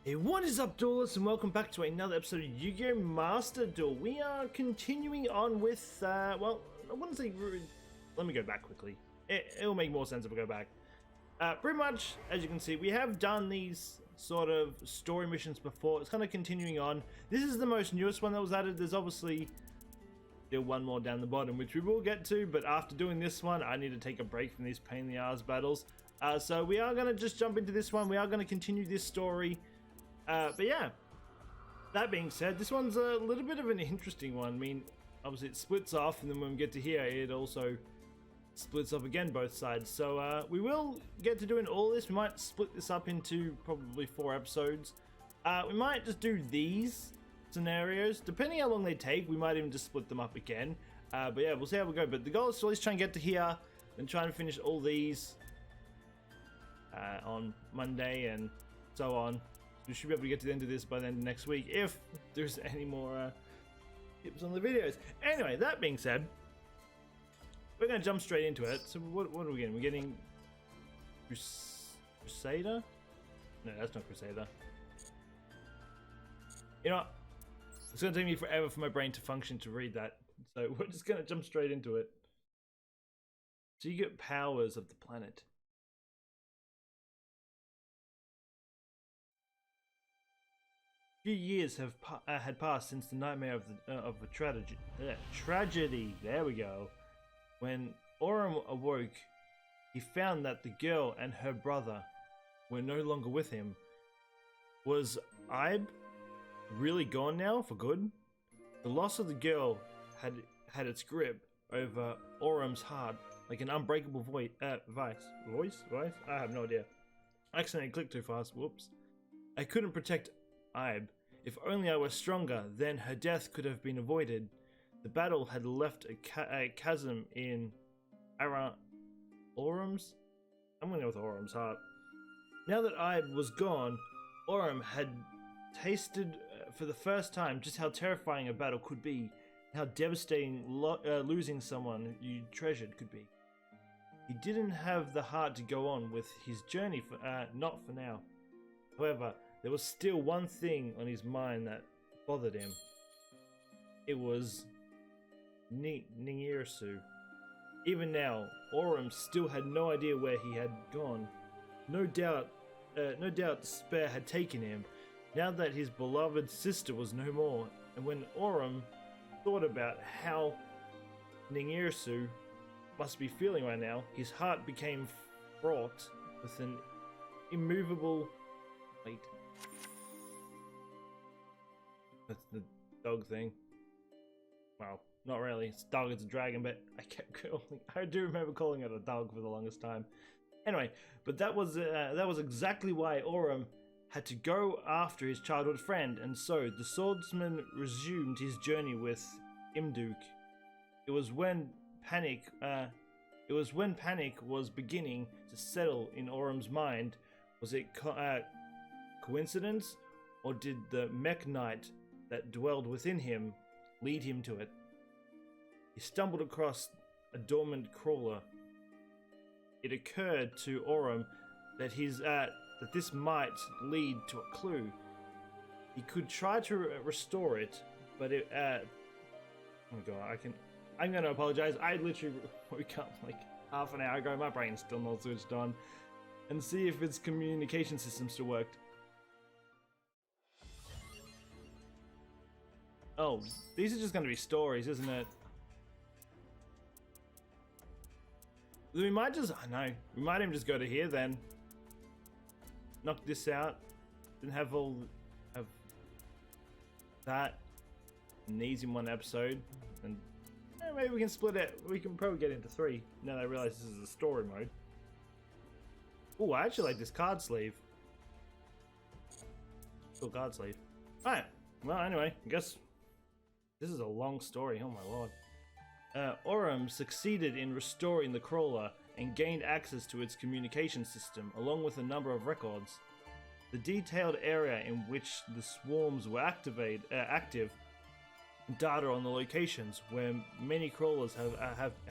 Hey, what is up, Duelists, and welcome back to another episode of Yu-Gi-Oh! Master Duel. We are continuing on with, well, I wouldn't say... Let me go back quickly. It'll make more sense if we go back. Pretty much, as you can see, we have done these sort of story missions before. It's kind of continuing on. This is the most newest one that was added. There's obviously still one more down the bottom, which we will get to, but after doing this one, I need to take a break from these pain in the ass battles. So we are going to just jump into this one. We are going to continue this story. But yeah, that being said, this one's a little bit of an interesting one. I mean, obviously it splits off, and then when we get to here, it also splits up again both sides. So we will get to doing all this. We might split this up into probably 4 episodes. We might just do these scenarios. Depending how long they take, we might even just split them up again. But yeah, we'll see how we go. But the goal is to at least try and get to here and try and finish all these on Monday and so on. We should be able to get to the end of this by the end of next week if there's any more tips on the videos. Anyway, that being said, we're going to jump straight into it. So what are we getting? We're getting Crusader? No, that's not Crusader. You know what? It's going to take me forever for my brain to function to read that. So we're just going to jump straight into it. So you get powers of the planet. Few years have had passed since the nightmare of a tragedy. There we go. When Aurum awoke, he found that the girl and her brother were no longer with him. Was Ibe really gone now for good? The loss of the girl had its grip over Aurum's heart like an unbreakable vice. I have no idea. I accidentally clicked too fast. Whoops. I couldn't protect Ibe. If only I were stronger, then her death could have been avoided. The battle had left a chasm in Aurum's? I'm going to go with Aurum's heart. Now that Ibe was gone, Aurum had tasted for the first time just how terrifying a battle could be, how devastating losing someone you treasured could be. He didn't have the heart to go on with his journey, not for now. However, there was still one thing on his mind that bothered him. It was Ningirsu. Even now, Aurum still had no idea where he had gone. No doubt despair had taken him, now that his beloved sister was no more. And when Aurum thought about how Ningirsu must be feeling right now, his heart became fraught with an immovable weight. That's the dog thing. Well, not really. It's dog, it's a dragon, but I do remember calling it a dog for the longest time. Anyway, but that was exactly why Aurum had to go after his childhood friend, and so the swordsman resumed his journey with Imduk. It was when panic was beginning to settle in Aurum's mind. Was it coincidence, or did the mech knight that dwelled within him lead him to it? He stumbled across a dormant crawler. It occurred to Aurum that that this might lead to a clue. He could try to restore it, but it oh my god, I'm gonna apologize. I literally woke up like half an hour ago. My brain's still not switched on. And see if its communication system still worked. Oh, these are just going to be stories, isn't it? We might just, I know, we might even just go to here then. Knock this out. Then have that and these in one episode. And maybe we can split it. We can probably get into 3. Now that I realize this is a story mode. Oh, I actually like this card sleeve. Cool card sleeve. Alright. Well, anyway, I guess this is a long story. Oh my lord. Aurum succeeded in restoring the crawler and gained access to its communication system, along with a number of records. The detailed area in which the swarms were active, data on the locations where many crawlers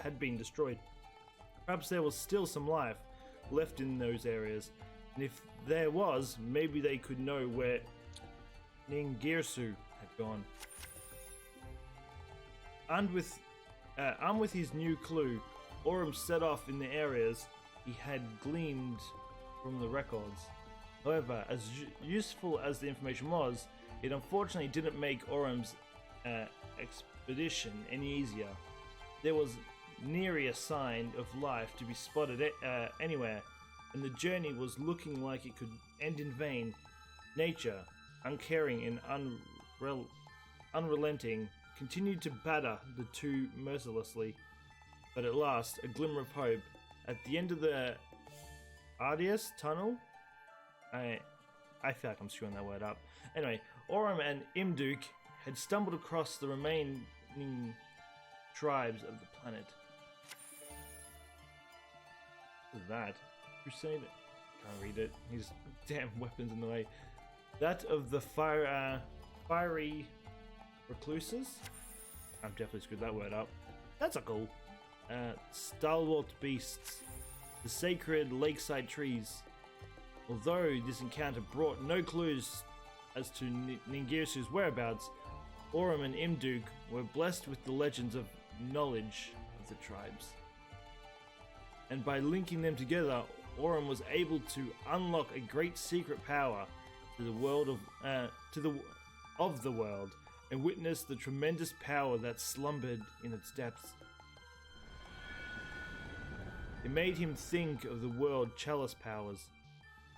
had been destroyed. Perhaps there was still some life left in those areas, and if there was, maybe they could know where Ningirsu had gone. Armed with his new clue, Aurum set off in the areas he had gleaned from the records. However, as useful as the information was, it unfortunately didn't make Aurum's expedition any easier. There was nary a sign of life to be spotted anywhere, and the journey was looking like it could end in vain. Nature, uncaring and unrelenting, continued to batter the two mercilessly. But at last, a glimmer of hope. At the end of the Ardius tunnel, I feel like I'm screwing that word up. Anyway, Aurum and Imduk had stumbled across the remaining tribes of the planet. What is that? Crusade? Can't read it. His damn weapons in the way. That of the fiery recluses? I've definitely screwed that word up. That's a cool. Stalwart beasts. The sacred lakeside trees. Although this encounter brought no clues as to Ningirsu's whereabouts, Aurum and Imduk were blessed with the legends of knowledge of the tribes. And by linking them together, Aurum was able to unlock a great secret power to the world of the world, and witness the tremendous power that slumbered in its depths. It made him think of the world chalice powers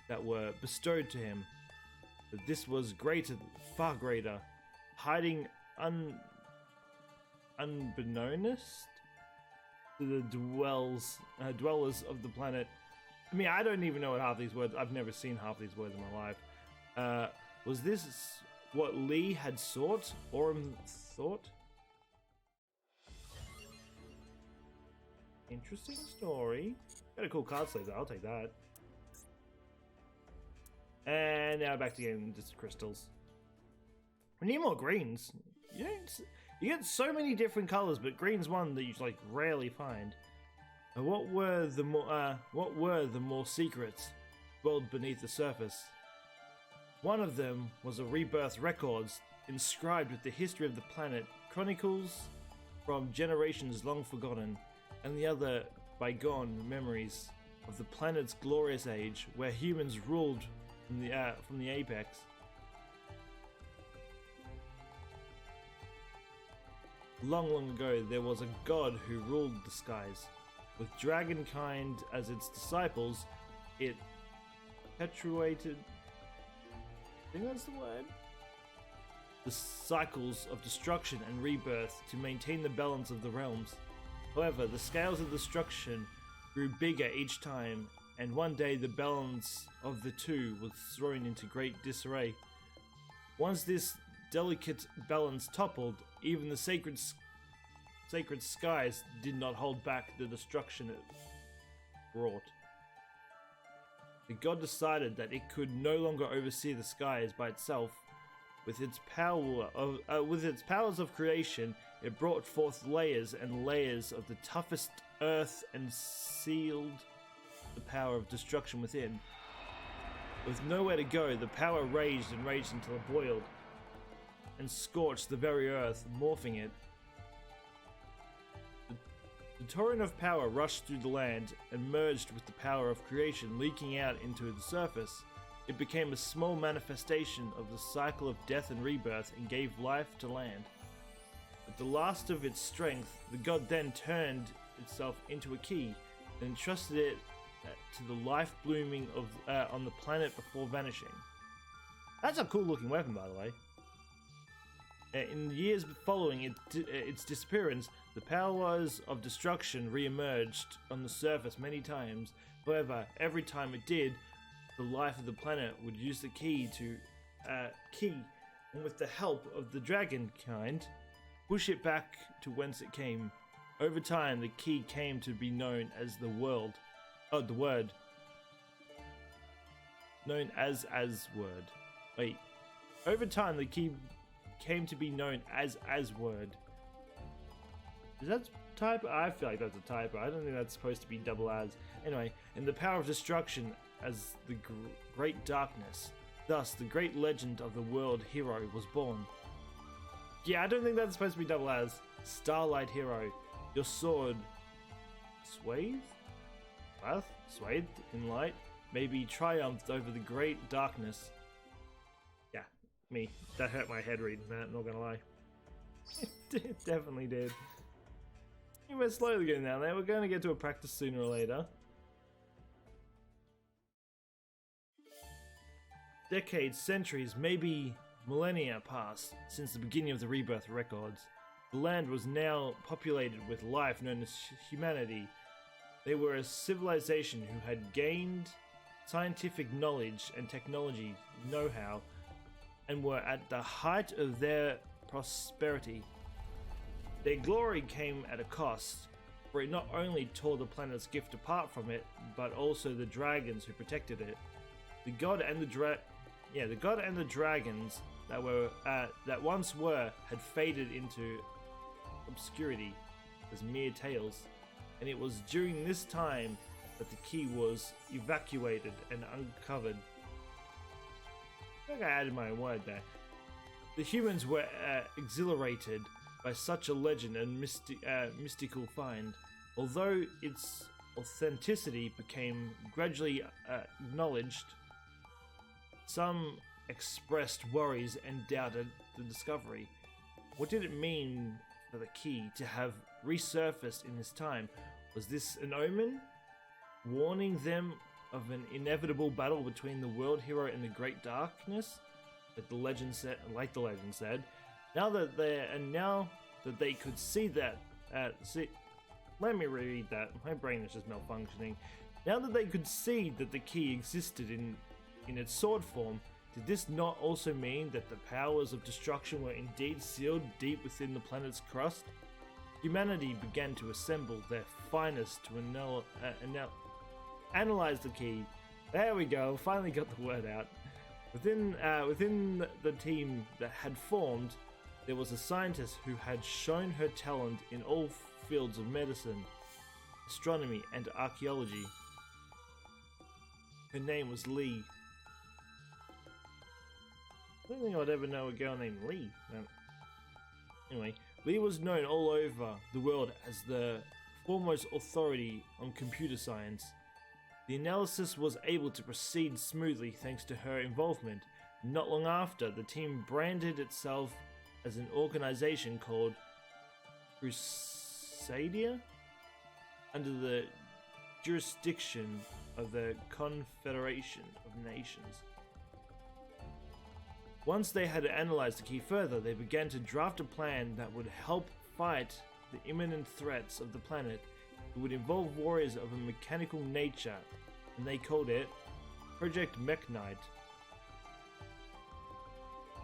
that were bestowed to him, but this was greater, far greater, hiding unbeknownst to the dwellers of the planet. I mean, I don't even know what half these words. I've never seen half these words in my life. Was this what Lee had sought? Aurum thought? Interesting story. Got a cool card sleeve though, I'll take that. And now back to getting just crystals. We need more greens. You get so many different colors, but green's one that you like rarely find. And what were the more secrets dwelled beneath the surface? One of them was a rebirth records inscribed with the history of the planet, chronicles from generations long forgotten, and the other bygone memories of the planet's glorious age, where humans ruled from the apex. Long, long ago, there was a god who ruled the skies. With dragonkind as its disciples, it perpetuated, I think that's the word, the cycles of destruction and rebirth to maintain the balance of the realms. However, the scales of destruction grew bigger each time, and one day the balance of the two was thrown into great disarray. Once this delicate balance toppled, even the sacred skies did not hold back the destruction it brought. The god decided that it could no longer oversee the skies by itself. With its powers of creation, it brought forth layers and layers of the toughest earth and sealed the power of destruction within. With nowhere to go, the power raged and raged until it boiled and scorched the very earth, morphing it. The torrent of power rushed through the land and merged with the power of creation, leaking out into the surface. It became a small manifestation of the cycle of death and rebirth and gave life to land. At the last of its strength, the god then turned itself into a key and entrusted it to the life blooming on the planet before vanishing. That's a cool looking weapon, by the way. In the years following its disappearance, the powers of destruction re-emerged on the surface many times. However, every time it did, the life of the planet would use the key, and with the help of the dragon kind, push it back to whence it came. Over time, the key came to be known as the word. Known as word. Wait. Over time, the key came to be known as word. Is that typo? I feel like that's a typo. I don't think that's supposed to be double as. Anyway, and the power of destruction as the great darkness. Thus, the great legend of the world hero was born. Yeah, I don't think that's supposed to be double as. Starlight hero, your sword, swathed in light, may be triumphed over the great darkness. Yeah, me. That hurt my head reading that, not gonna lie. It definitely did. We're slowly getting down there. We're going to get to a practice sooner or later. Decades, centuries, maybe millennia passed since the beginning of the rebirth records. The land was now populated with life known as humanity. They were a civilization who had gained scientific knowledge and technology know-how and were at the height of their prosperity. Their glory came at a cost, for it not only tore the planet's gift apart from it, but also the dragons who protected it. The god and the dragons that once were had faded into obscurity as mere tales, and it was during this time that the key was evacuated and uncovered. I think I added my own word there. The humans were exhilarated by such a legend and mystical find, although its authenticity became gradually acknowledged. Some expressed worries and doubted the discovery. What did it mean for the key to have resurfaced in this time? Was this an omen, warning them of an inevitable battle between the world hero and the great darkness? Like the legend said, now that they could see that, let me reread that. My brain is just malfunctioning. Now that they could see that the key existed in its sword form, did this not also mean that the powers of destruction were indeed sealed deep within the planet's crust? Humanity began to assemble their finest to analyze the key. There we go, finally got the word out. Within the team that had formed, there was a scientist who had shown her talent in all fields of medicine, astronomy, and archaeology. Her name was Lee. I don't think I'd ever know a girl named Lee. Anyway, Lee was known all over the world as the foremost authority on computer science. The analysis was able to proceed smoothly thanks to her involvement. Not long after, the team branded itself as an organization called Crusadia, under the jurisdiction of the Confederation of Nations. Once they had analyzed the key further, they began to draft a plan that would help fight the imminent threats of the planet. It would involve warriors of a mechanical nature, and they called it Project Meknite.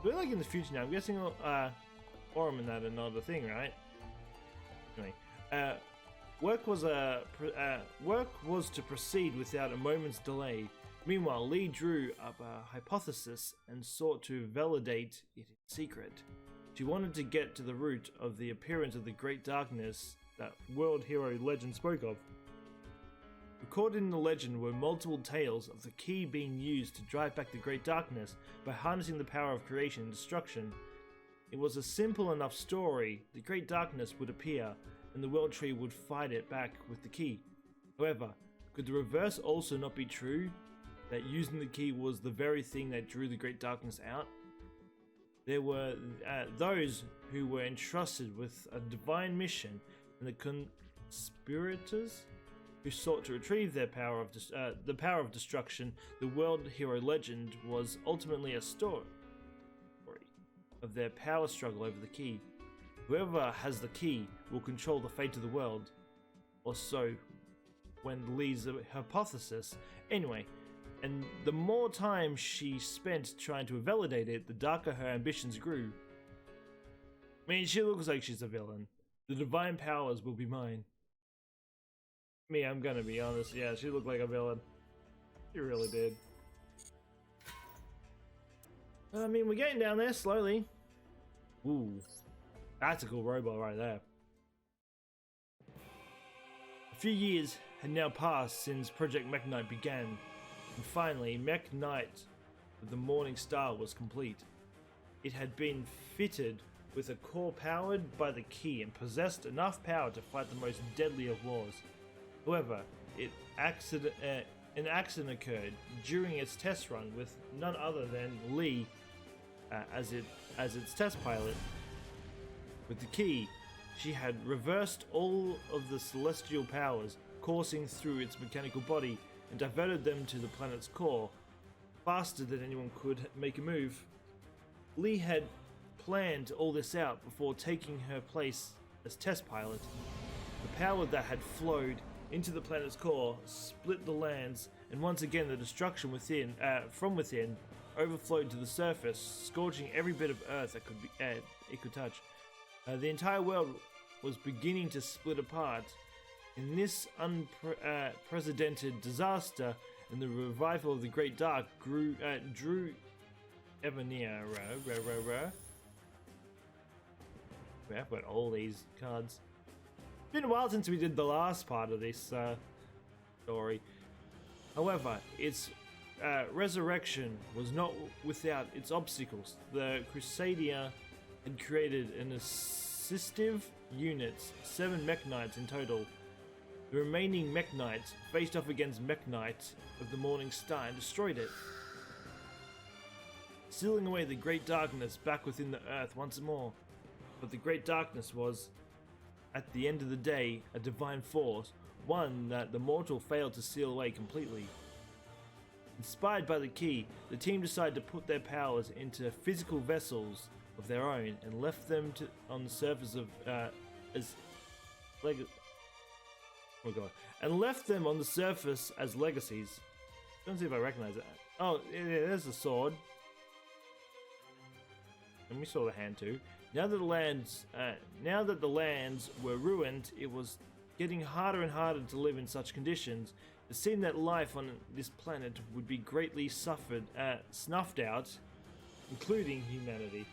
We're like in the future now. I'm guessing Aurum and that are not a thing, right? Anyway, work was to proceed without a moment's delay. Meanwhile, Lee drew up a hypothesis and sought to validate it in secret. She wanted to get to the root of the appearance of the Great Darkness that world hero legend spoke of. Recorded in the legend were multiple tales of the key being used to drive back the Great Darkness by harnessing the power of creation and destruction. It was a simple enough story. The Great Darkness would appear, and the World Tree would fight it back with the key. However, could the reverse also not be true? That using the key was the very thing that drew the Great Darkness out? There were those who were entrusted with a divine mission, and the conspirators who sought to retrieve their power of the power of destruction. The world hero legend was ultimately a story of their power struggle over the key. Whoever has the key will control the fate of the world, or so when Lee's hypothesis. Anyway, and the more time she spent trying to validate it, the darker her ambitions grew. I mean, she looks like she's a villain. The divine powers will be mine. Me, I'm gonna be honest, yeah, she looked like a villain. She really did. I mean, we're getting down there slowly. Ooh, that's a cool robot right there. A few years had now passed since Project Meknite began. And finally, Mech Knight of the Morning Star was complete. It had been fitted with a core powered by the key and possessed enough power to fight the most deadly of wars. However, an accident occurred during its test run with none other than Lee as its test pilot. With the key, she had reversed all of the celestial powers coursing through its mechanical body and diverted them to the planet's core, faster than anyone could make a move. Lee had planned all this out before taking her place as test pilot. The power that had flowed into the planet's core split the lands, and once again the destruction from within overflowed to the surface, scorching every bit of earth that it could touch. The entire world was beginning to split apart. In this unprecedented disaster, and the revival of the Great Dark drew ever nearer. I've got all these cards. It's been a while since we did the last part of this story. However, its resurrection was not without its obstacles. The Crusadia had created an assistive units, 7 Mech Knights in total. The remaining Mech Knights faced off against Mech Knight of the Morning Star and destroyed it, sealing away the Great Darkness back within the Earth once more. But the Great Darkness was, at the end of the day, a divine force, one that the mortal failed to seal away completely. Inspired by the key, the team decided to put their powers into physical vessels of their own and left them on the surface of as legacies. Don't see if I recognize that. Oh, yeah, there's the sword. And we saw the hand too. Now that the lands were ruined, it was getting harder and harder to live in such conditions. It seemed that life on this planet would be greatly snuffed out, including humanity.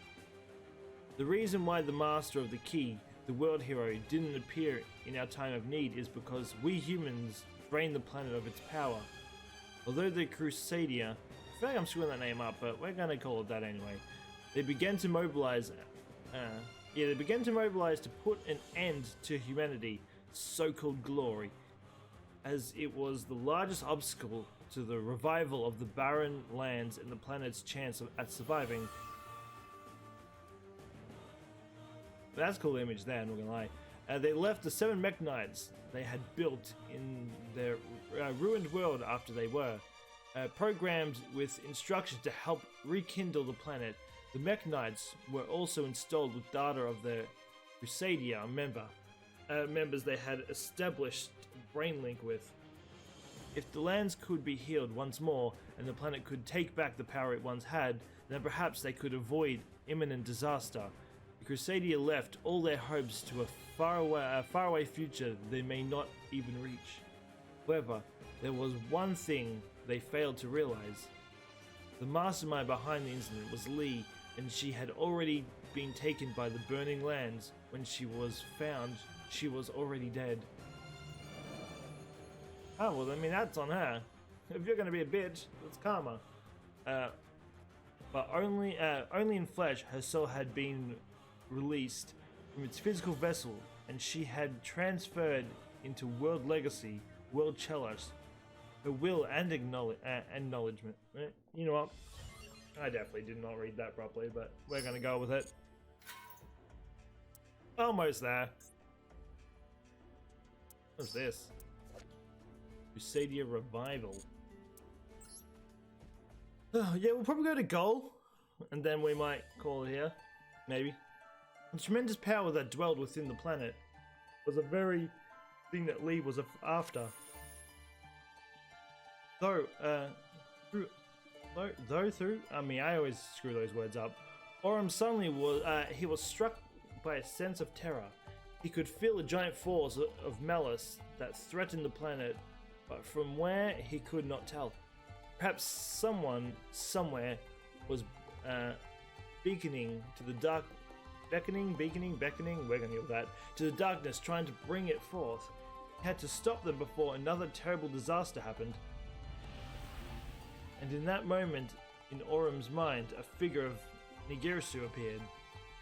The reason why the master of the key, the world hero, didn't appear in our time of need is because we humans drained the planet of its power. Although the Crusadia, I feel like I'm screwing that name up, but we're gonna call it that anyway. They began to mobilize to put an end to humanity, so-called glory, as it was the largest obstacle to the revival of the barren lands and the planet's chance at surviving. That's a cool image there, I'm not gonna lie. They left the 7 Mech Knights they had built in their ruined world after they were programmed with instructions to help rekindle the planet. The Mech Knights were also installed with data of the Crusadia members they had established brain link with. If the lands could be healed once more and the planet could take back the power it once had, then perhaps they could avoid imminent disaster. The Crusadia left all their hopes to a faraway future they may not even reach. However, there was one thing they failed to realize. The mastermind behind the incident was Lee, and she had already been taken by the burning lands. When she was found, she was already dead. Oh, well, I mean, that's on her. If you're going to be a bitch, that's karma. But only in flesh, her soul had been released from its physical vessel, and she had transferred into world legacy, world chalice, her will and acknowledgement. You know what? I definitely did not read that properly, but we're gonna go with it. Almost there. What's this? Crusadia Revival. Oh, yeah, we'll probably go to goal, and then we might call it here. Maybe. The tremendous power that dwelled within the planet was a very thing that Lee was after. I always screw those words up. Oram suddenly was struck by a sense of terror. He could feel a giant force of malice that threatened the planet, but from where he could not tell. Perhaps someone somewhere was beckoning to the dark. Beckoning, we're gonna get that, to the darkness, trying to bring it forth. He had to stop them before another terrible disaster happened. And in that moment, in Orum's mind, a figure of Nigirisu appeared.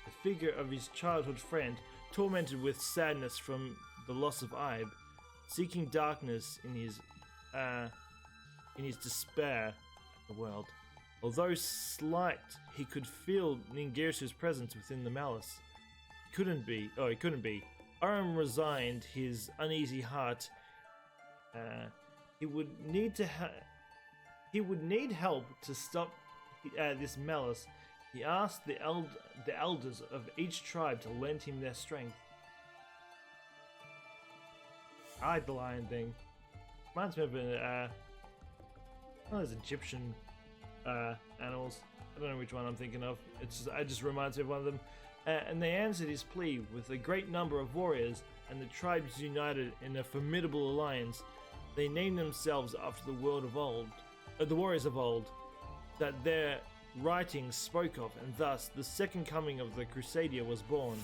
The figure of his childhood friend, tormented with sadness from the loss of Ibe, seeking darkness in his despair at the world. Although slight, he could feel Ningirisu's presence within the malice. It couldn't be. Orum resigned his uneasy heart. He would need help to stop this malice. He asked the elders of each tribe to lend him their strength. I like the lion thing. Reminds me of one of those Egyptian animals. I don't know which one I'm thinking of. It just reminds me of one of them. And they answered his plea with a great number of warriors, and the tribes united in a formidable alliance. They named themselves after the warriors of old, that their writings spoke of, and thus the second coming of the Crusadia was born.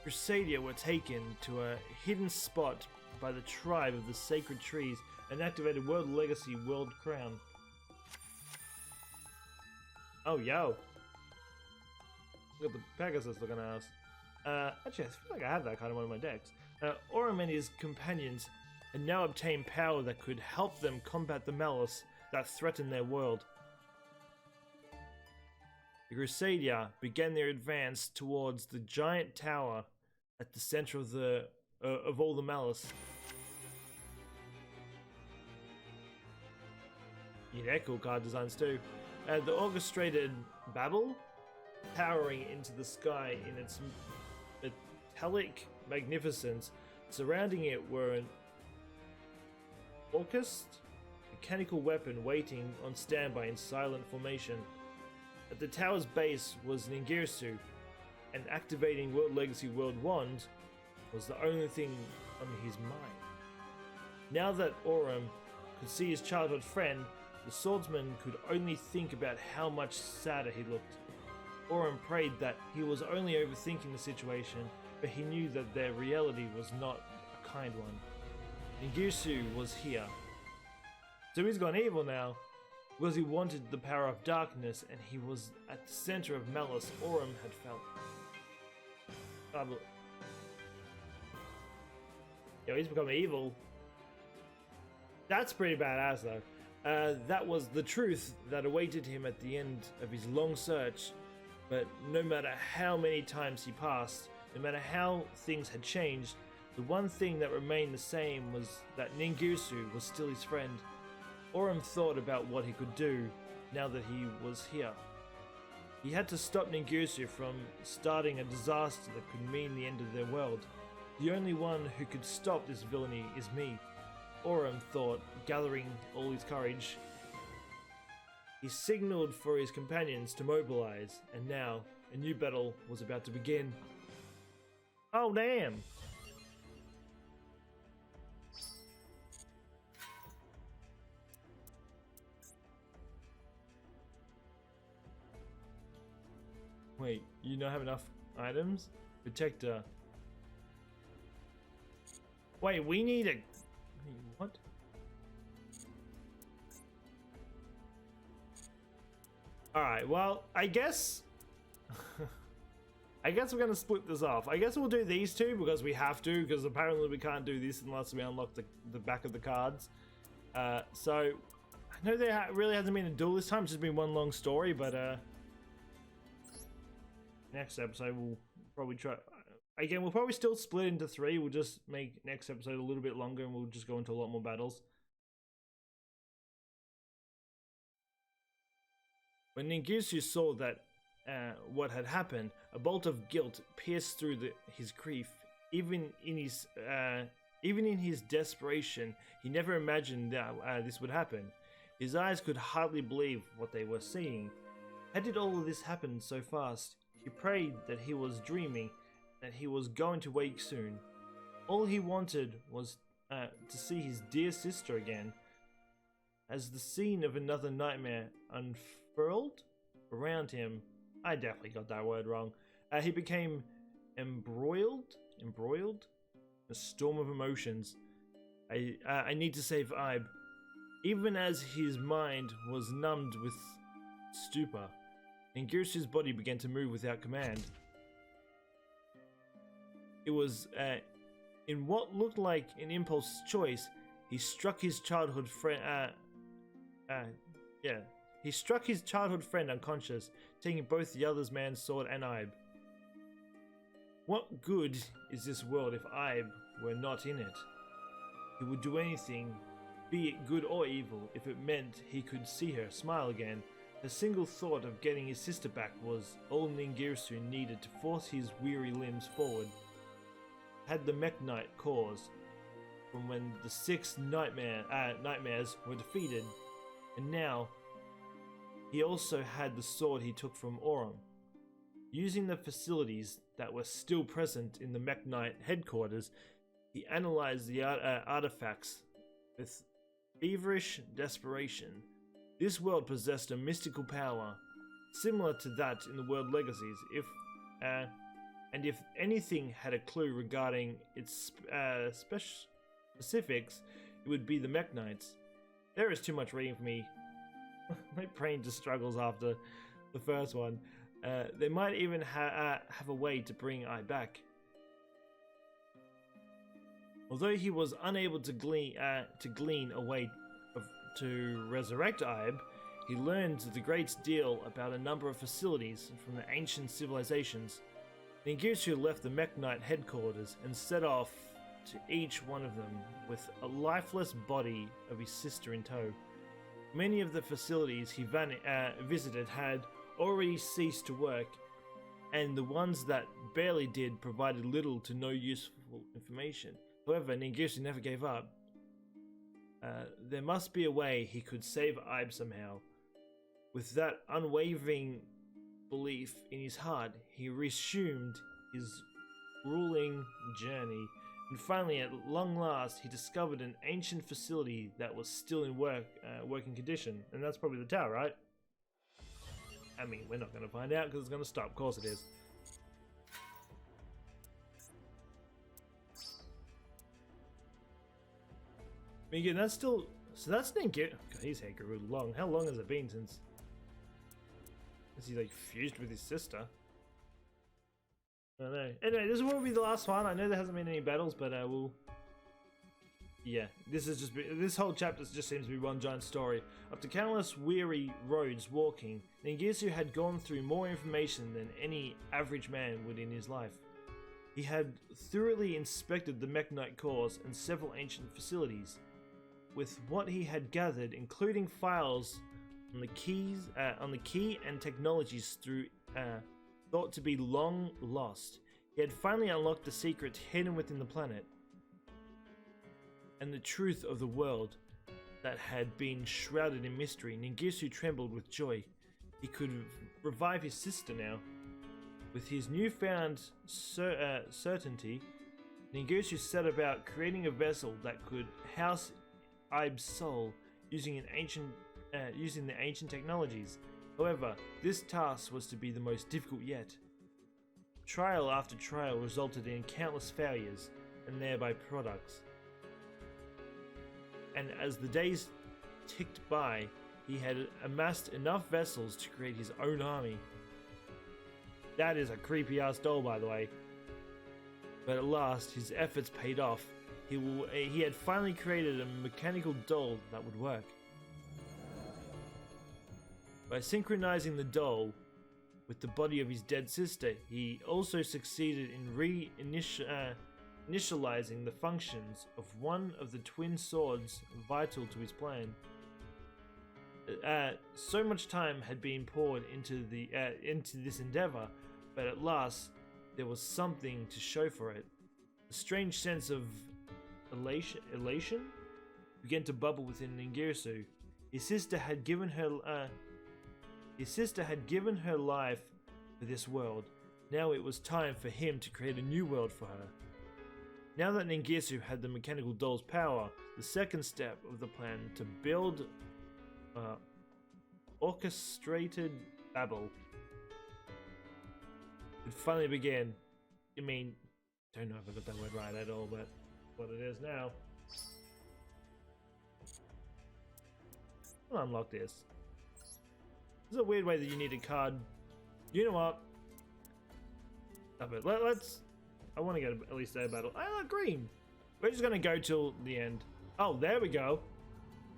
Crusadia were taken to a hidden spot by the tribe of the sacred trees and activated World Legacy World Crown. Oh, yo. Look at the Pegasus looking at us. Actually, I feel like I have that kind of one of my decks. Orum and his companions had now obtained power that could help them combat the malice that threatened their world. The Crusadia began their advance towards the giant tower at the center of all the malice. Yeah, they're cool card designs too. The orchestrated babble, towering into the sky in its metallic magnificence. Surrounding it were an orchest, mechanical weapon waiting on standby in silent formation. At the tower's base was Ningirsu, and activating World Legacy World Wand was the only thing on his mind. Now that Orum could see his childhood friend, the swordsman could only think about how much sadder he looked. Orum prayed that he was only overthinking the situation, but he knew that their reality was not a kind one. Ningirsu was here. So he's gone evil now, because he wanted the power of darkness, and he was at the center of malice Orum had felt. Yo, he's become evil. That's pretty badass though. That was the truth that awaited him at the end of his long search. But no matter how many times he passed, no matter how things had changed, the one thing that remained the same was that Ningirsu was still his friend. Orum thought about what he could do now that he was here. He had to stop Ningirsu from starting a disaster that could mean the end of their world. The only one who could stop this villainy is me, Orum thought, gathering all his courage. He signaled for his companions to mobilize, and now a new battle was about to begin. Oh damn! Wait, you don't have enough items? Protector. Wait, we need a... What? Alright, well, I guess... I guess we're gonna split this off. I guess we'll do these two because we have to, because apparently we can't do this unless we unlock the back of the cards. So, I know there really hasn't been a duel this time, it's just been one long story, but next episode we'll probably try... Again, we'll probably still split into 3. We'll just make next episode a little bit longer and we'll just go into a lot more battles. When Ningirsu saw that what had happened, a bolt of guilt pierced through his grief. Even in his desperation, he never imagined that this would happen. His eyes could hardly believe what they were seeing. How did all of this happen so fast? He prayed that he was dreaming, that he was going to wake soon. All he wanted was to see his dear sister again. As the scene of another nightmare unfurled around him, I definitely got that word wrong, he became embroiled? A storm of emotions. I need to save Ibe. Even as his mind was numbed with stupor, Ningirsu's body began to move without command. It was in what looked like an impulse choice. He struck his childhood friend. He struck his childhood friend unconscious, taking both the other man's sword and Ibe. What good is this world if Ibe were not in it? He would do anything, be it good or evil, if it meant he could see her smile again. The single thought of getting his sister back was all Ningirsu needed to force his weary limbs forward. Had the Mech Knight cause from when the 6 nightmares were defeated, and now he also had the sword he took from Aurum. Using the facilities that were still present in the Mech Knight headquarters, he analyzed the artifacts with feverish desperation. This world possessed a mystical power, similar to that in the World Legacies, if anything had a clue regarding its specifics, it would be the Mech Knights. There is too much reading for me. My brain just struggles after the first one. They might even have a way to bring Ibe back. Although he was unable to glean a way to resurrect Ibe, he learned the great deal about a number of facilities from the ancient civilizations. Ningirsu left the Mech Knight headquarters and set off to each one of them with a lifeless body of his sister in tow. Many of the facilities he visited had already ceased to work, and the ones that barely did provided little to no useful information. However, Ningirsu never gave up. There must be a way he could save Ibe somehow. With that unwavering belief in his heart, he resumed his grueling journey, and finally, at long last, he discovered an ancient facility that was still in working condition. And that's probably the tower, right? I mean, we're not going to find out because it's going to stop. Of course it is. I mean, again, that's still... So that's Ningirsu... God, his hair grew long. How long has it been since... Is he, like, fused with his sister? I don't know. Anyway, this will be the last one. I know there hasn't been any battles, but we'll... Yeah, this whole chapter just seems to be one giant story. After countless weary roads walking, Ningirsu had gone through more information than any average man would in his life. He had thoroughly inspected the Mech Knight cores and several ancient facilities. With what he had gathered, including files on the key and technologies thought to be long lost, he had finally unlocked the secret hidden within the planet. And the truth of the world that had been shrouded in mystery. Ningirsu trembled with joy. He could revive his sister now. With his newfound certainty, Ningirsu set about creating a vessel that could house Ibe's soul using the ancient technologies. However, this task was to be the most difficult yet. Trial after trial resulted in countless failures and thereby products. And as the days ticked by, he had amassed enough vessels to create his own army. That is a creepy ass doll, by the way. But at last, his efforts paid off. He had finally created a mechanical doll that would work. By synchronizing the doll with the body of his dead sister, he also succeeded in initializing the functions of one of the twin swords vital to his plan. So much time had been poured into this endeavor, but at last there was something to show for it. A strange sense of elation began to bubble within Ningirsu. His sister had given her life for this world. Now it was time for him to create a new world for her. Now that Ningirsu had the mechanical doll's power, the second step of the plan to build orchestrated Babel would finally begin. I mean, don't know if I got that word right at all, but what it is now. I'll unlock this. This is a weird way that you need a card. You know what? Stop it. Let's. I want to get at least a battle. I like green. We're just gonna go till the end. Oh, there we go.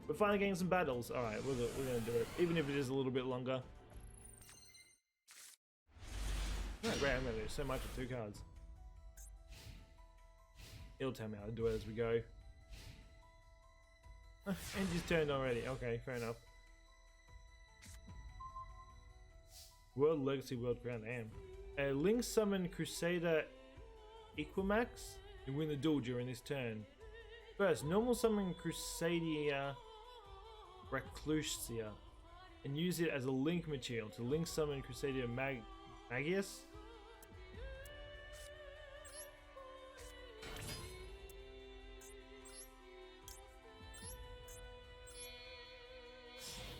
We're finally getting some battles. All right, we're gonna do it, even if it is a little bit longer. Oh, great! I'm gonna do so much with 2 cards. He'll tell me how to do it as we go. Andy's turned already. Okay, fair enough. World Legacy, World Crown. Damn. Link summon Crusader Equimax and win the duel during this turn. First, normal summon Crusadia Reclusia and use it as a link material to link summon Crusadia Magius.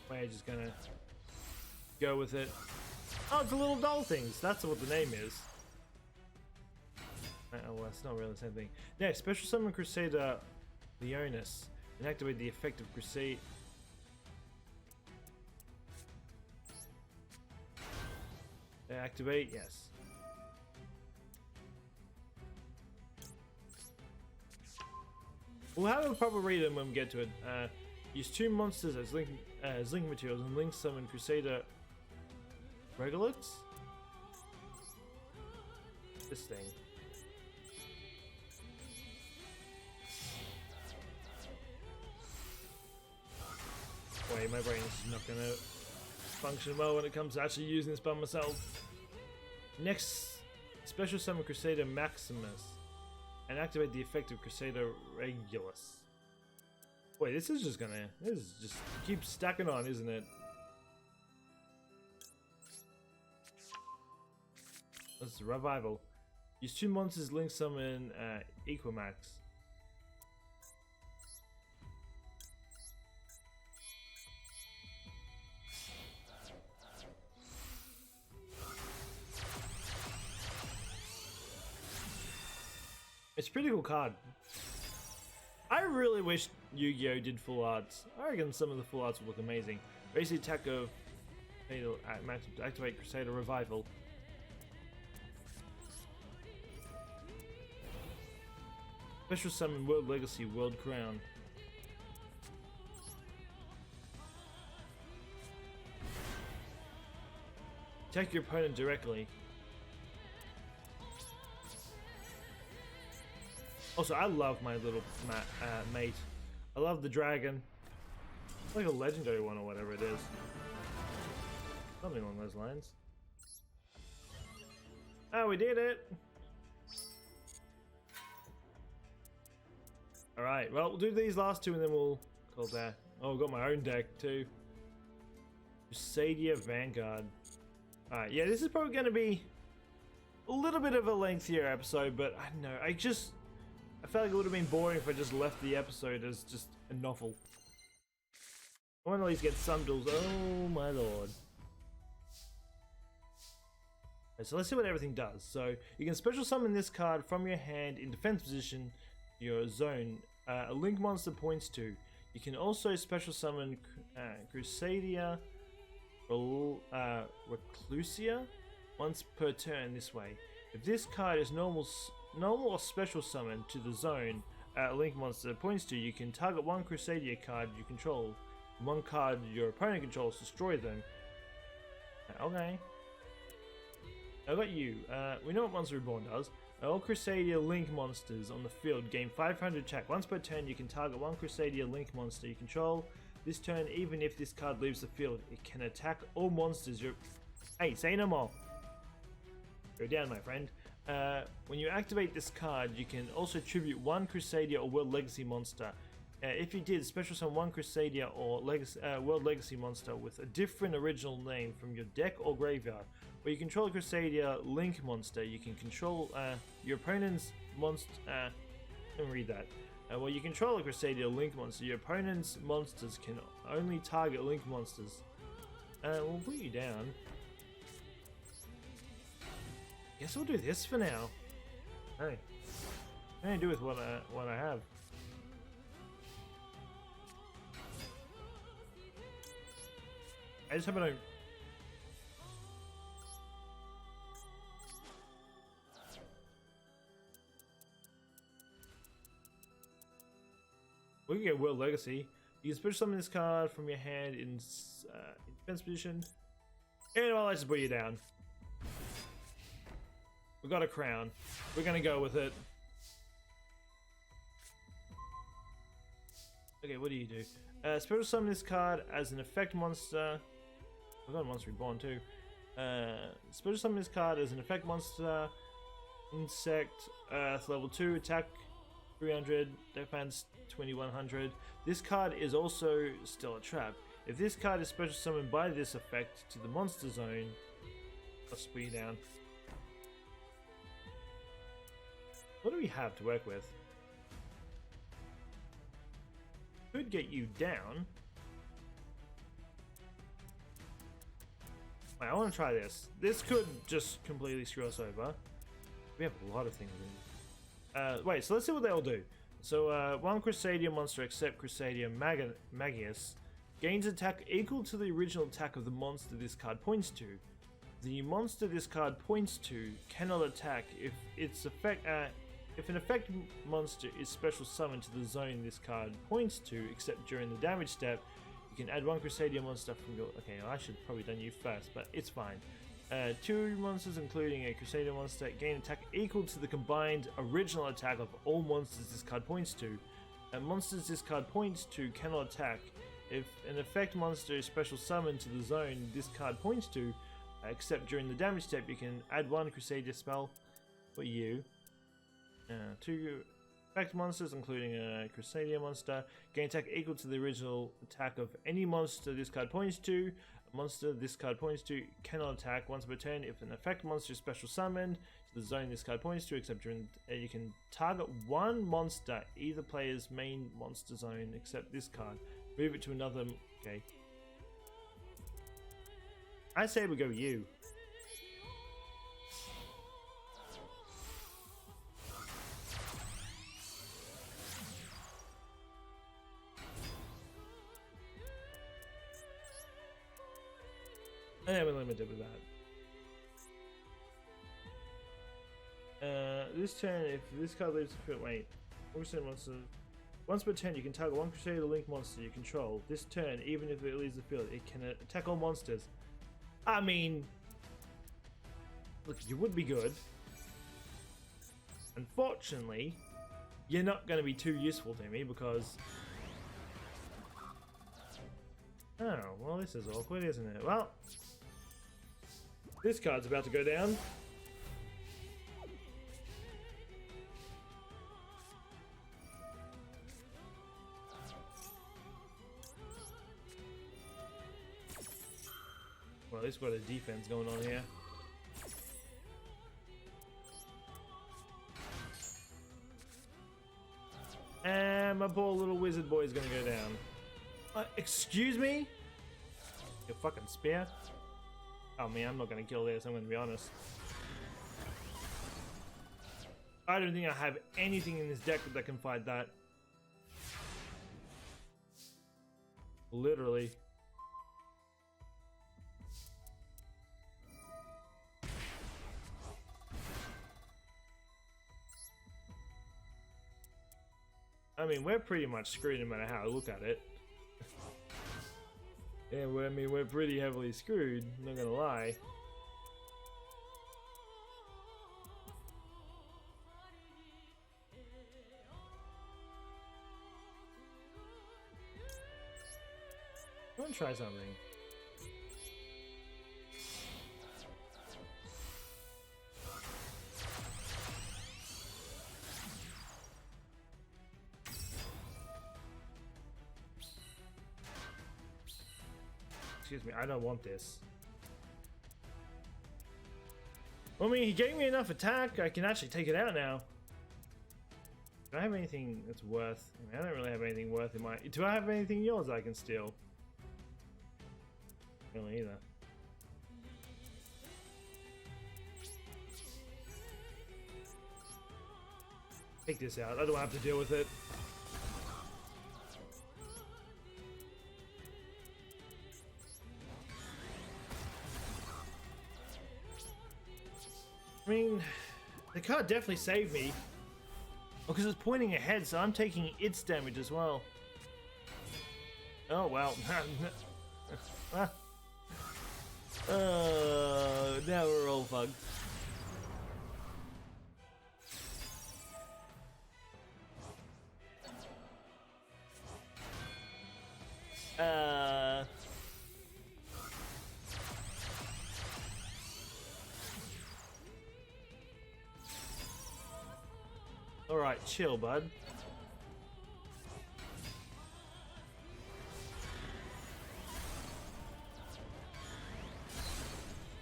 We're just gonna go with it. Oh, it's the little doll things. That's what the name is. Oh, well, that's not really the same thing. Next, special summon Crusader Leonis and activate the effect of Crusade. Activate, yes. We'll have a proper read when we get to it. Use 2 monsters as link materials and link summon Crusader Regoliths? This thing. Wait, my brain is not gonna function well when it comes to actually using this by myself. Next, special summon Crusader Maximus and activate the effect of Crusader Regulus. Wait, this is just keeps stacking on, isn't it? That's revival. Use 2 monsters link summon Equimax. It's a pretty cool card. I really wish Yu-Gi-Oh did full arts. I reckon some of the full arts would look amazing. Basic attack of activate Crusader Revival. Special summon World Legacy, World Crown. Attack your opponent directly. Also, I love my little mate. I love the dragon. It's like a legendary one or whatever it is. Something along those lines. Oh, we did it! Alright, well, we'll do these last 2 and then we'll call that. Oh, I've got my own deck too. Crusadia Vanguard. Alright, yeah, this is probably going to be a little bit of a lengthier episode, but I don't know, I felt like it would have been boring if I just left the episode as just a novel. I want to at least get some duels. Oh my lord. Okay, so let's see what everything does. So you can special summon this card from your hand in defense position, your zone. A link monster points to. You can also special summon Crusadia Reclusia once per turn this way. If this card is normal or special summon to the zone a link monster points to, you can target 1 Crusadia card you control. 1 card your opponent controls, destroy them. Okay. I got you. We know what Monster Reborn does. All Crusadia Link monsters on the field gain 500 attack. Once per turn, you can target 1 Crusadia Link monster you control. This turn, even if this card leaves the field, it can attack all monsters you're... Hey, say no more. Go down, my friend. When you activate this card, you can also tribute 1 Crusadia or World Legacy monster. If you did, special summon 1 Crusadia or World Legacy monster with a different original name from your deck or graveyard. Where you control a Crusadia Link monster, you can control your opponent's monster. Let me read that. While you control a Crusadia Link monster, your opponent's monsters can only target Link monsters. We'll put you down. Guess we'll do this for now. Hey, what can I do with what I have? I just hope I don't. We can get World Legacy. You can special summon this card from your hand in defense position. And I'll just put you down. We got a crown. We're gonna go with it. Okay, what do you do? Special summon this card as an effect monster. I've got a Monster Reborn too. Special summon this card as an effect monster. Insect, Earth, level 2, attack 300, defense 2100. This card is also still a trap. If this card is special summoned by this effect to the monster zone, I'll split you down. What do we have to work with? Could get you down. Wait, I want to try this. This could just completely screw us over. We have a lot of things in. Wait, so let's see what they all do. So, one Crusadia monster except Crusadia Magius gains attack equal to the original attack of the monster this card points to. The monster this card points to cannot attack if its effect. If an effect monster is special summoned to the zone this card points to, except during the damage step, you can add one Crusadia monster from your. Okay, I should have probably done you first, but it's fine. Two monsters, including a Crusadia monster, gain attack equal to the combined original attack of all monsters this card points to. Monsters this card points to cannot attack. If an effect monster is special summoned to the zone this card points to, except during the damage step, you can add one Crusadia spell for you. Two effect monsters, including a Crusadia monster, gain attack equal to the original attack of any monster this card points to. A monster this card points to cannot attack once per turn if an effect monster is special summoned to the zone this card points to, except during you can target one monster either player's main monster zone except this card. Move it to another. Okay. I say we go you. And we're limited with that. This turn, if this card leaves the field, wait. Monster. Once per turn, you can target one Crusader Link monster you control. This turn, even if it leaves the field, it can attack all monsters. I mean, look, you would be good. Unfortunately, you're not going to be too useful to me because. Oh, well, this is awkward, isn't it? Well. This card's about to go down. Well, at least we've got a defense going on here. And my poor little wizard boy is gonna go down. Excuse me? Your fucking spear? Oh man, I'm not gonna kill this, I'm gonna be honest. I don't think I have anything in this deck that can fight that. Literally. I mean, we're pretty much screwed no matter how I look at it. Yeah, well, I mean, we're pretty heavily screwed, not gonna lie. I want to try something. Excuse me, I don't want this. I mean, he gave me enough attack, I can actually take it out now. Do I have anything that's worth? I mean, I don't really have anything worth in my... Do I have anything in yours I can steal? Really either. Take this out, I don't have to deal with it. I mean, the card definitely saved me. Because it's pointing ahead, so I'm taking its damage as well. Oh, well. Now we're all fucked. Alright, chill, bud.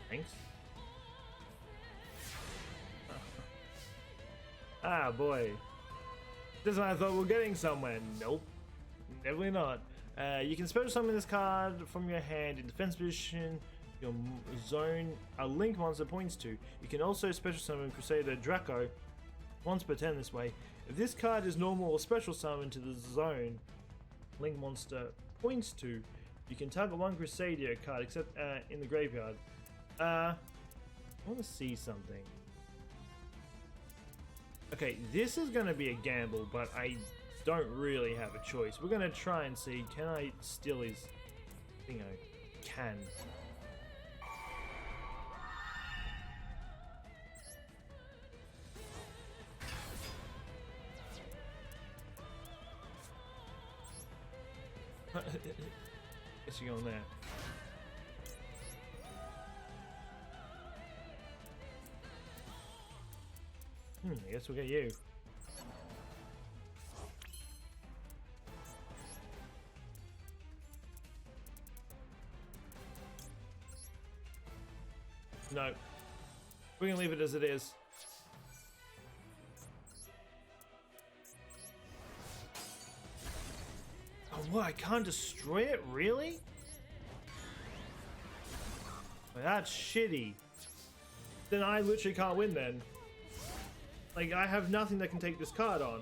Thanks. Ah, boy. This is when I thought we were getting somewhere. Nope. Definitely not. You can special summon this card from your hand in defense position. Your zone a link monster points to. You can also special summon Crusader Draco once per turn this way. If this card is normal or special summon to the zone link monster points to, you can target one Crusader card except in the graveyard. I want to see something. Okay, this is going to be a gamble, but I don't really have a choice. We're going to try and see, can I steal his thing? I can. Guess you're going there. I guess we'll get you. No. We're gonna leave it as it is. Oh, what? I can't destroy it? Really? Well, that's shitty. Then I literally can't win then. Like, I have nothing that can take this card on.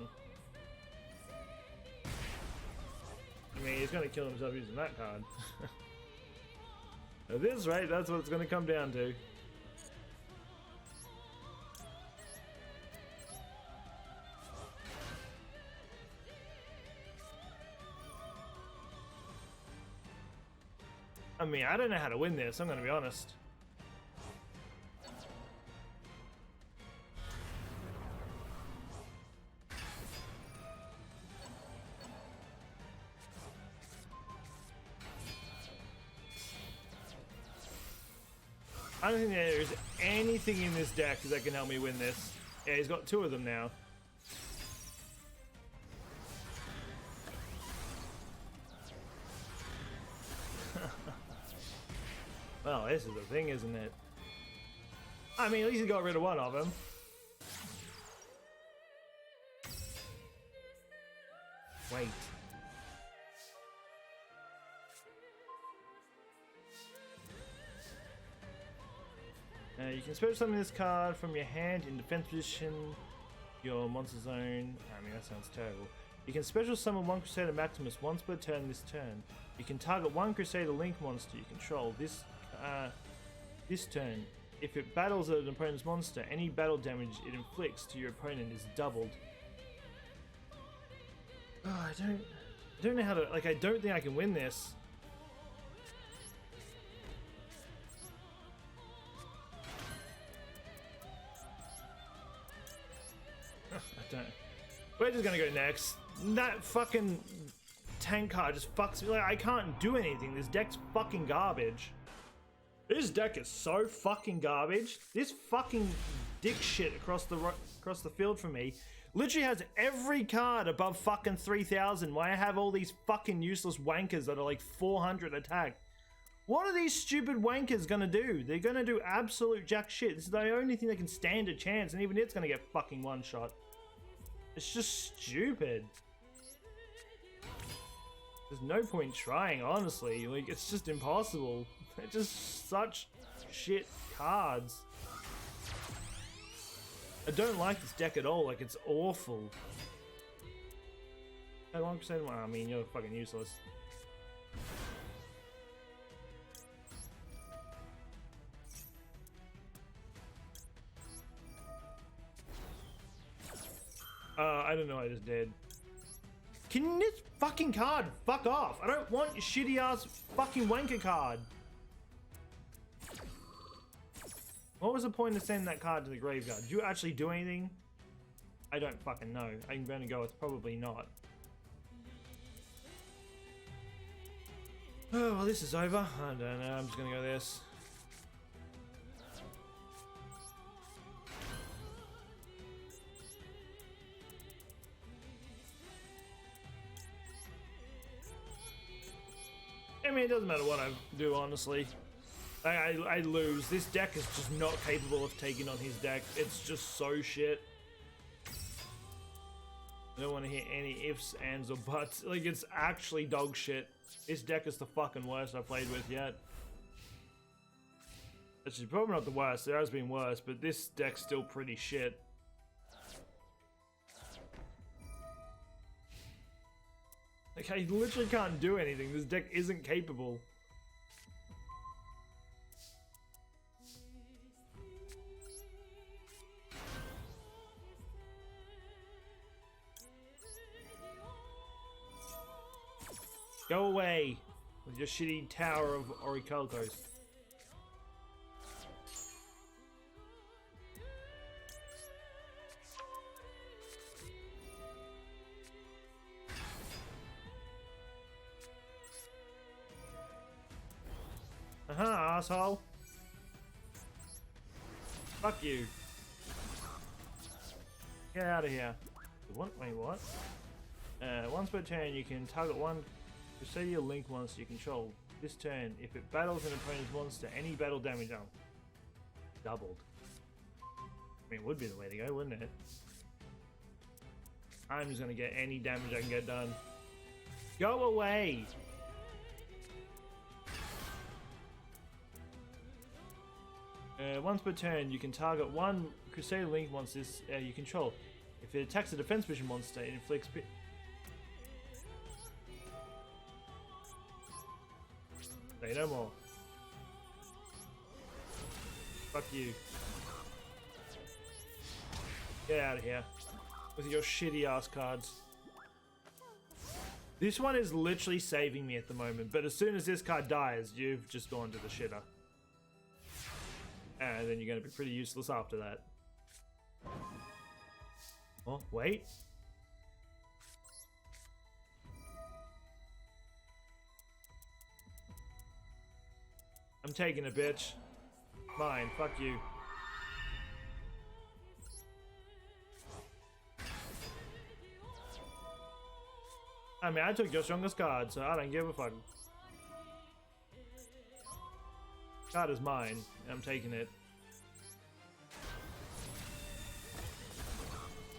I mean, he's gonna kill himself using that card. At this rate, that's what it's gonna come down to. I mean, I don't know how to win this, I'm gonna be honest. I don't think there's anything in this deck that can help me win this. Yeah, he's got two of them now. Well, this is the thing, isn't it? I mean, at least he got rid of one of them. Wait. You can special summon this card from your hand in defense position, your monster zone. I mean, that sounds terrible. You can special summon one Crusader Maximus once per turn this turn. You can target one Crusader Link monster you control this turn. If it battles an opponent's monster, any battle damage it inflicts to your opponent is doubled. Oh, I don't know how to, like, I don't think I can win this. We're just gonna go next. That fucking tank card just fucks me. Like, I can't do anything. This deck's fucking garbage. This deck is so fucking garbage. This fucking dick shit across the field for me literally has every card above fucking 3,000. Why I have all these fucking useless wankers that are like 400 attack. What are these stupid wankers gonna do? They're gonna do absolute jack shit. This is the only thing that can stand a chance, and even it's gonna get fucking one shot. It's just stupid. There's no point trying, honestly. Like, it's just impossible. They're just such shit cards. I don't like this deck at all. Like, it's awful. How long percent? I mean, you're fucking useless. I don't know. I just did. Can this fucking card fuck off? I don't want your shitty ass fucking wanker card. What was the point of sending that card to the graveyard? Did you actually do anything? I don't fucking know. I'm gonna go with probably not. Oh, well, this is over. I don't know. I'm just gonna go this. I mean, it doesn't matter what I do, honestly. I lose. This deck is just not capable of taking on his deck. It's just so shit. I don't want to hear any ifs, ands, or buts. Like, it's actually dog shit. This deck is the fucking worst I've played with yet. Actually, probably not the worst. There has been worse, but this deck's still pretty shit. Like, I literally can't do anything. This deck isn't capable. Go away with your shitty tower of Orichalcos. Asshole. Fuck you. Get out of here. What? Wait, what? Once per turn, you can target one Crusader Link monster you control. This turn, if it battles an opponent's monster, any battle damage doubled. I mean, it would be the way to go, wouldn't it? I'm just gonna get any damage I can get done. Go away! Once per turn, you can target one Crusader Link monster you control. If it attacks a defense mission monster, it inflicts... Say no more. Fuck you. Get out of here. With your shitty ass cards. This one is literally saving me at the moment, but as soon as this card dies, you've just gone to the shitter. And then you're going to be pretty useless after that. Oh, wait. I'm taking a bitch. Mine, fuck you. I mean, I took your strongest card, so I don't give a fuck. Card is mine, and I'm taking it.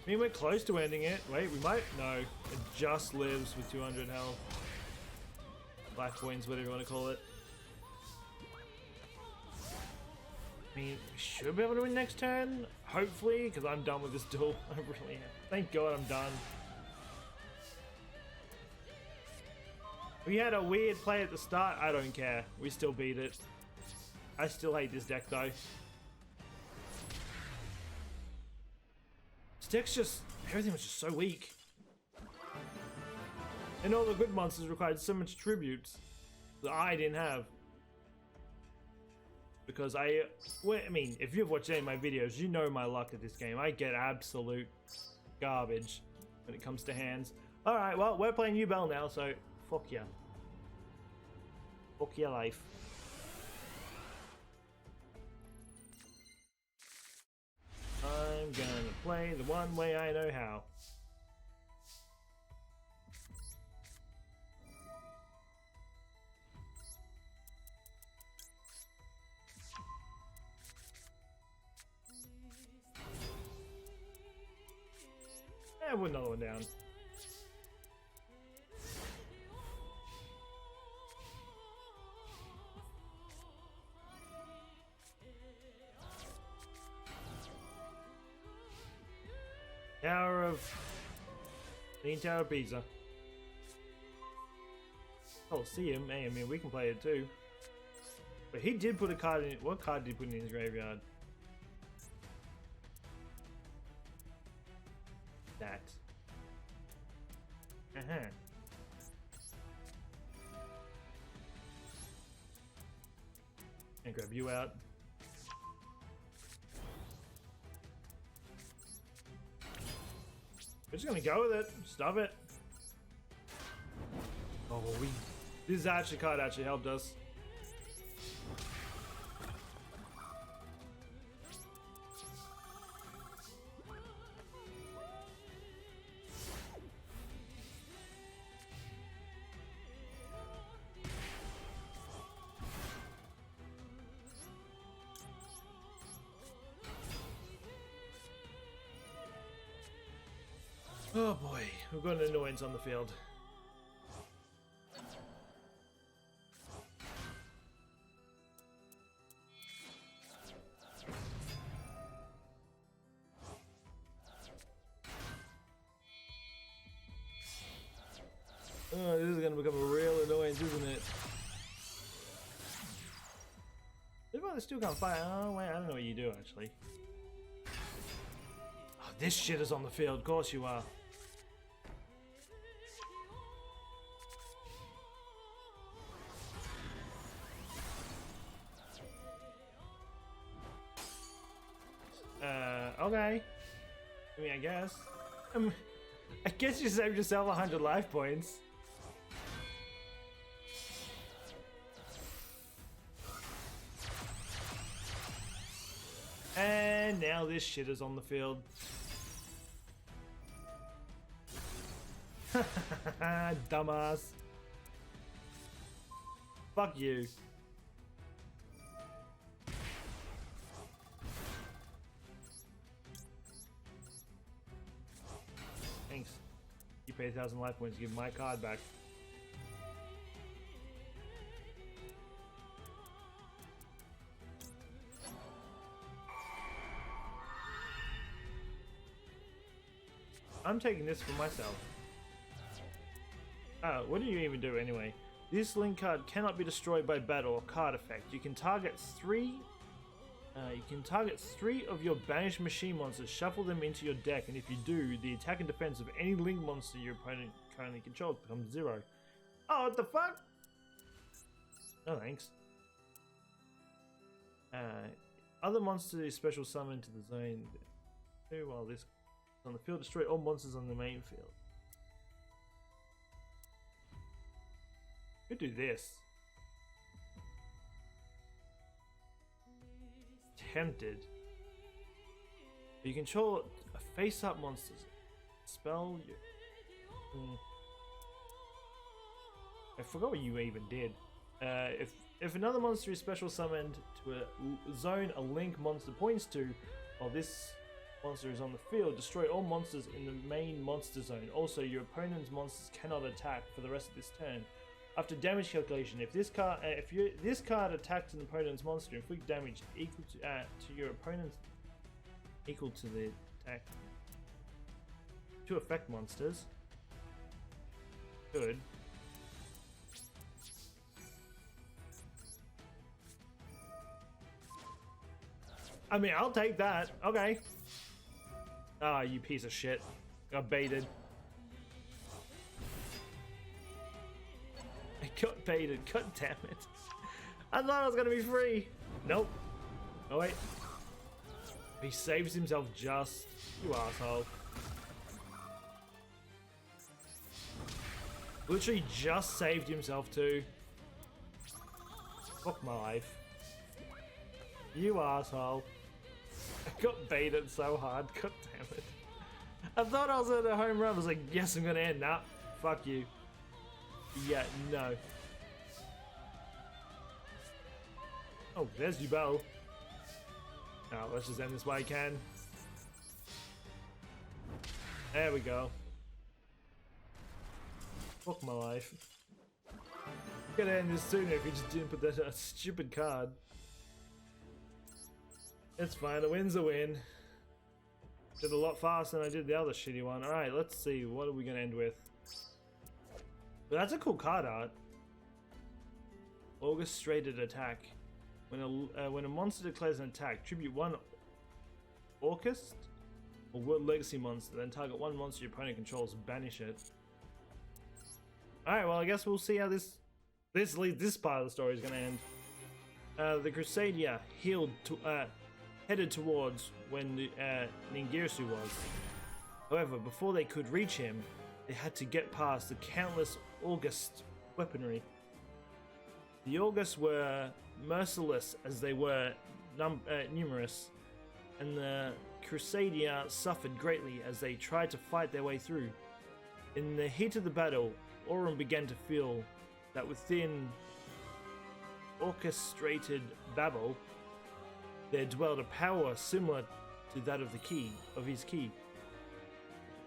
I mean, we're close to ending it. Wait, we might? No. It just lives with 200 health. Life points, whatever you want to call it. I mean, we should be able to win next turn. Hopefully, because I'm done with this duel. I really am. Thank God I'm done. We had a weird play at the start. I don't care. We still beat it. I still hate this deck though. This deck's just... everything was just so weak. And all the good monsters required so much tributes that I didn't have. Because well, I mean, if you've watched any of my videos, you know my luck at this game. I get absolute garbage when it comes to hands. Alright, well, we're playing Duel now, so fuck ya. Fuck your life. I'm gonna play the one way I know how. Yeah, put another one down. Tower of... Lean Tower of Pisa. Oh, see him. Hey, I mean, we can play it too. But he did put a card in... What card did he put in his graveyard? That. Uh-huh. And grab you out. We're just gonna go with it. Stop it. Oh, this card actually helped us. Oh boy, we've got an annoyance on the field. Oh, this is gonna become a real annoyance, isn't it? This one still can't fight. Oh wait, I don't know what you do actually. Oh, this shit is on the field. Of course you are. Okay. I mean, I guess you saved yourself 100 life points. And now this shit is on the field. Dumbass. Fuck you. Thanks. You pay 1,000 life points to give my card back. I'm taking this for myself. What do you even do anyway? This link card cannot be destroyed by battle or card effect. You can target three of your banished machine monsters, shuffle them into your deck, and if you do, the attack and defense of any link monster your opponent currently controls becomes 0. Oh, what the fuck? No thanks. Other monsters special summon to the zone. While this is on the field, destroy all monsters on the main field. Could do this. Tempted. You control a face-up monster. Spell. I forgot what you even did. If another monster is special summoned to a zone a link monster points to, while this monster is on the field, destroy all monsters in the main monster zone. Also, your opponent's monsters cannot attack for the rest of this turn. After damage calculation, if this card attacks an opponent's monster, inflict damage equal to your opponent's equal to the attack to affect monsters. Good. I mean, I'll take that. Okay. Ah, you piece of shit. Got baited. I got baited. God damn it. I thought I was gonna be free. Nope. Oh wait. He saves himself just. You asshole. Literally just saved himself too. Fuck my life. You asshole. I got baited so hard. God damn it. I thought I was at a home run. I was like, yes, I'm gonna end. Nah, fuck you. Yeah, no. Oh, there's Duel. Now, let's just end this while I can. There we go. Fuck my life. Gotta end this sooner if you just didn't put that stupid card. It's fine, a win's a win. Did a lot faster than I did the other shitty one. Alright, let's see. What are we gonna end with? But that's a cool card art. Orchestrated attack. When a monster declares an attack, tribute one Orchest or World Legacy monster, then target one monster your opponent controls, banish it. Alright, well, I guess we'll see how this part of the story is going to end. The Crusadia headed towards when Ningirsu was. However, before they could reach him, they had to get past the countless August weaponry. The Augusts were merciless as they were numerous, and the Crusadia suffered greatly as they tried to fight their way through. In the heat of the battle, Aurum began to feel that within orchestrated Babel, there dwelled a power similar to that of his key.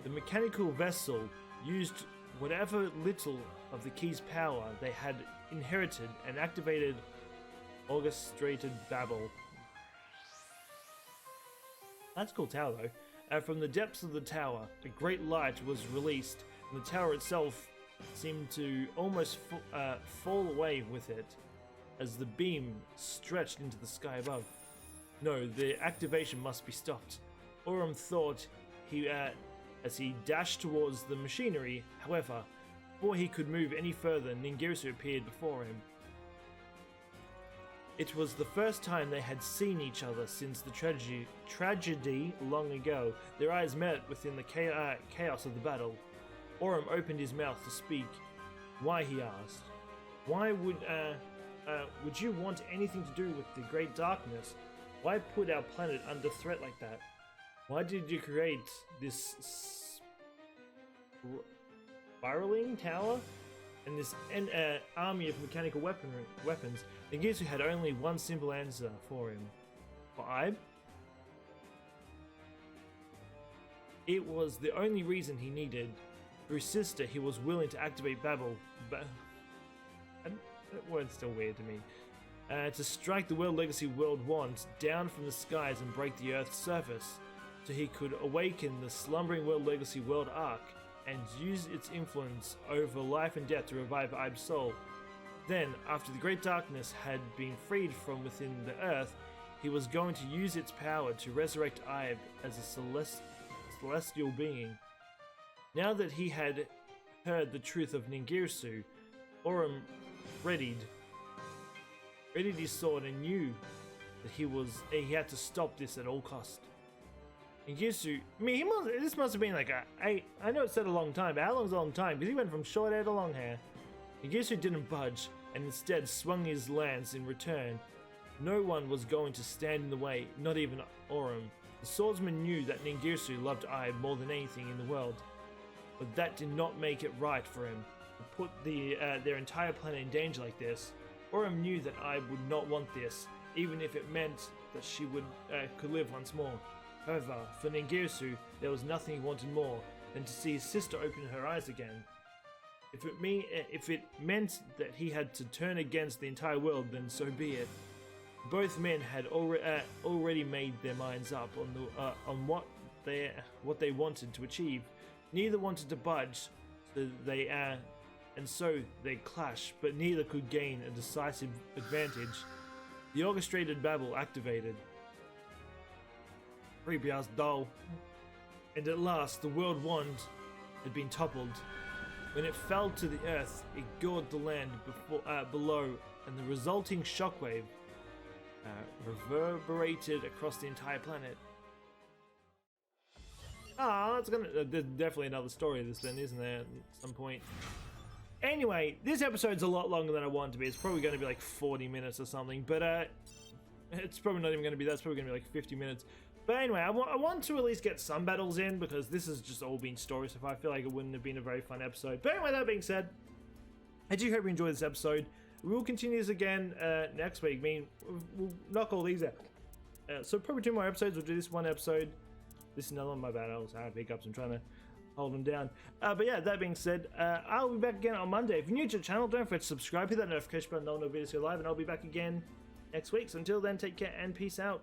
The mechanical vessel used whatever little of the key's power they had inherited and activated orchestrated Babel. That's a cool tower though. From the depths of the tower, a great light was released, and the tower itself seemed to almost fall away with it as the beam stretched into the sky above. No, the activation must be stopped. Aurum thought as he dashed towards the machinery. However, before he could move any further, Ningirsu appeared before him. It was the first time they had seen each other since the tragedy long ago. Their eyes met within the chaos of the battle. Aurum opened his mouth to speak. Why, he asked. Why would you want anything to do with the great darkness? Why put our planet under threat like that? Why did you create this spiraling tower and this army of mechanical weapons? Ningirsu had only one simple answer for him. For Ibe? It was the only reason he needed. For his sister, he was willing to activate Babel, but that word's still weird to me. To strike the World Legacy World Wand down from the skies and break the Earth's surface, so he could awaken the slumbering World Legacy World Arc and use its influence over life and death to revive Ibe's soul. Then, after the Great Darkness had been freed from within the Earth, he was going to use its power to resurrect Ibe as a celestial being. Now that he had heard the truth of Ningirsu, Aurum readied his sword and knew that he had to stop this at all cost. Ningirsu, this must have been like I know it said a long time, but how long's a long time? Because he went from short hair to long hair. Ningirsu didn't budge, and instead swung his lance in return. No one was going to stand in the way, not even Aurum. The swordsman knew that Ningirsu loved Ibe more than anything in the world, but that did not make it right for him to put their entire planet in danger like this. Aurum knew that Ibe would not want this, even if it meant that she could live once more. However, for Ningirsu, there was nothing he wanted more than to see his sister open her eyes again. If it meant that he had to turn against the entire world, then so be it. Both men had already made their minds up on what they wanted to achieve. Neither wanted to budge, so they clashed, but neither could gain a decisive advantage. The orchestrated Babel activated. Creepy ass doll. And at last, the world wand had been toppled. When it fell to the earth, it gored the land below, and the resulting shockwave reverberated across the entire planet. There's definitely another story of this then, isn't there, at some point? Anyway, this episode's a lot longer than I want it to be. It's probably going to be like 40 minutes or something, but it's probably not even going to be that. It's probably going to be like 50 minutes. But anyway, I want to at least get some battles in, because this has just all been story stuff. I feel like it wouldn't have been a very fun episode. But anyway, that being said, I do hope you enjoyed this episode. We will continue this again next week. I mean, we'll knock all these out. So probably 2 more episodes. We'll do this 1 episode. This is another one. My bad. I was having hiccups. I'm trying to hold them down. But yeah, that being said, I'll be back again on Monday. If you're new to the channel, don't forget to subscribe, hit that notification button, know when videos go live, and I'll be back again next week. So until then, take care and peace out.